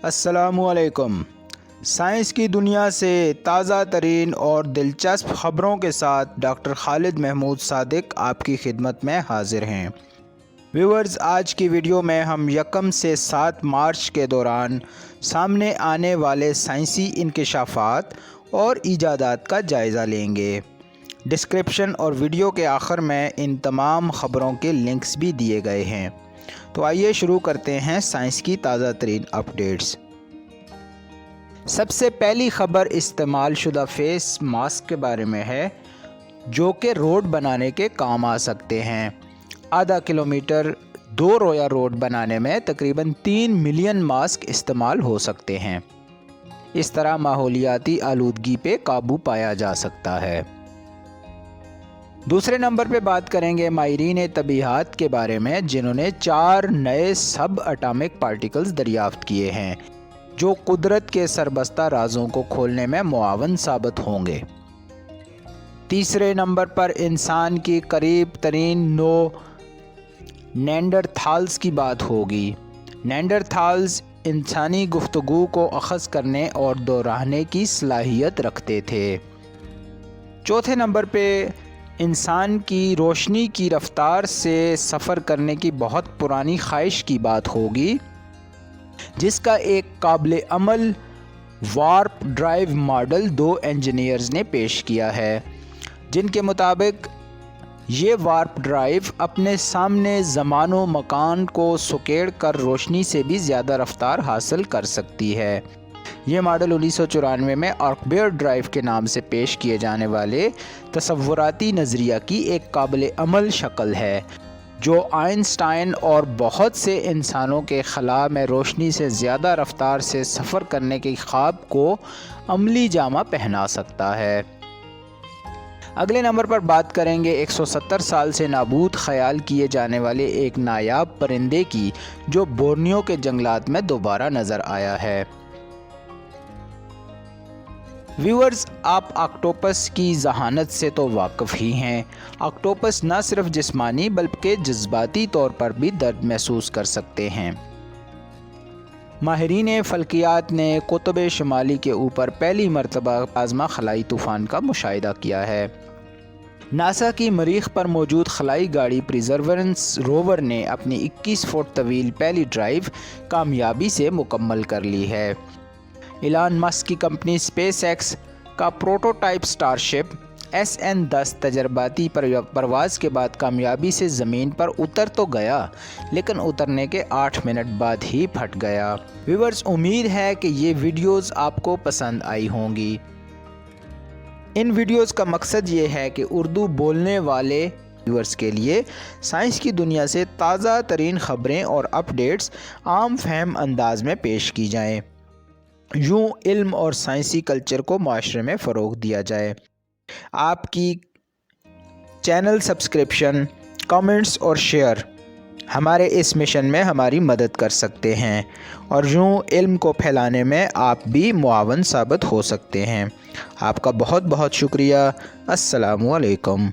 अस्सलामुअलैकुम। साइंस की दुनिया से ताज़ा तरीन और दिलचस्प ख़बरों के साथ डॉक्टर खालिद महमूद सादिक आपकी खिदमत में हाजिर हैं। व्यूअर्स, आज की वीडियो में हम 1 से 7 मार्च के दौरान सामने आने वाले साइंसी इंकशाफात और ईजादात का जायज़ा लेंगे। डिस्क्रिप्शन और वीडियो के आखिर में इन तमाम ख़बरों के लिंक्स भी दिए गए हैं। तो आइए शुरू करते हैं साइंस की ताज़ा तरीन अपडेट्स। सबसे पहली ख़बर इस्तेमाल शुदा फेस मास्क के बारे में है, जो कि रोड बनाने के काम आ सकते हैं। आधा किलोमीटर 2 रोया रोड बनाने में तकरीबन 3 मिलियन मास्क इस्तेमाल हो सकते हैं। इस तरह माहौलियाती आलूदगी पे काबू पाया जा सकता है। दूसरे नंबर पे बात करेंगे माहिरीन तबीहात के बारे में, जिन्होंने 4 नए सब एटॉमिक पार्टिकल्स दरियाफ्त किए हैं, जो कुदरत के सरबस्ता राजों को खोलने में मुआवन साबित होंगे। तीसरे नंबर पर इंसान की करीब तरीन नो नेंडरथाल्स की बात होगी। नेंडरथाल्स इंसानी गुफ्तगू को अखज़ करने और दोहराने की सलाहियत रखते थे। चौथे नंबर पे इंसान की रोशनी की रफ्तार से सफ़र करने की बहुत पुरानी ख्वाहिश की बात होगी, जिसका एक काबिल अमल वार्प ड्राइव मॉडल 2 इंजीनियर्स ने पेश किया है, जिनके मुताबिक ये वार्प ड्राइव अपने सामने ज़मानो मकान को सुकेड़ कर रोशनी से भी ज़्यादा रफ्तार हासिल कर सकती है। ये मॉडल 1994 में आर्कबेयर ड्राइव के नाम से पेश किए जाने वाले तसव्वुराती नज़रिया की एक काबिल अमल शक्ल है, जो आइंस्टाइन और बहुत से इंसानों के खला में रोशनी से ज़्यादा रफ्तार से सफ़र करने के ख्वाब को अमली जामा पहना सकता है। अगले नंबर पर बात करेंगे 170 साल से नाबूद ख्याल किए जाने वाले एक नायाब परिंदे की, जो बोर्नियो के जंगलात में दोबारा नज़र आया है। व्यूअर्स, आप ऑक्टोपस की जहानत से तो वाकिफ़ ही हैं। ऑक्टोपस न सिर्फ जिस्मानी बल्कि जज्बाती तौर पर भी दर्द महसूस कर सकते हैं। माहिरीन फ़ल्कियात ने कुतुब शुमाली के ऊपर पहली मरतबा प्लाज़्मा खलाई तूफ़ान का मुशाहिदा किया है। नासा की मरीख़ पर मौजूद खलाई गाड़ी परसेवरेंस रोवर ने अपनी 21 फुट तवील पहली ड्राइव कामयाबी से मुकम्मल कर ली है। इलान मस्क की कंपनी स्पेस एक्स का प्रोटोटाइप स्टारशिप SN10 तजर्बाती परवाज़ के बाद कामयाबी से ज़मीन पर उतर तो गया, लेकिन उतरने के 8 मिनट बाद ही फट गया। व्यूअर्स, उम्मीद है कि ये वीडियोस आपको पसंद आई होंगी। इन वीडियोस का मकसद ये है कि उर्दू बोलने वाले व्यूअर्स के लिए साइंस की दुनिया से ताज़ा तरीन ख़बरें और अपडेट्स आम फहम अंदाज में पेश की जाएँ। यूँ इल्म और साइंसी कल्चर को माशरे में फ़रोग़ दिया जाए। आपकी चैनल सब्सक्रिप्शन, कमेंट्स और शेयर हमारे इस मिशन में हमारी मदद कर सकते हैं, और यूँ इल्म को फैलाने में आप भी मुआवन साबित हो सकते हैं। आपका बहुत बहुत शुक्रिया। अस्सलामु अलैकुम।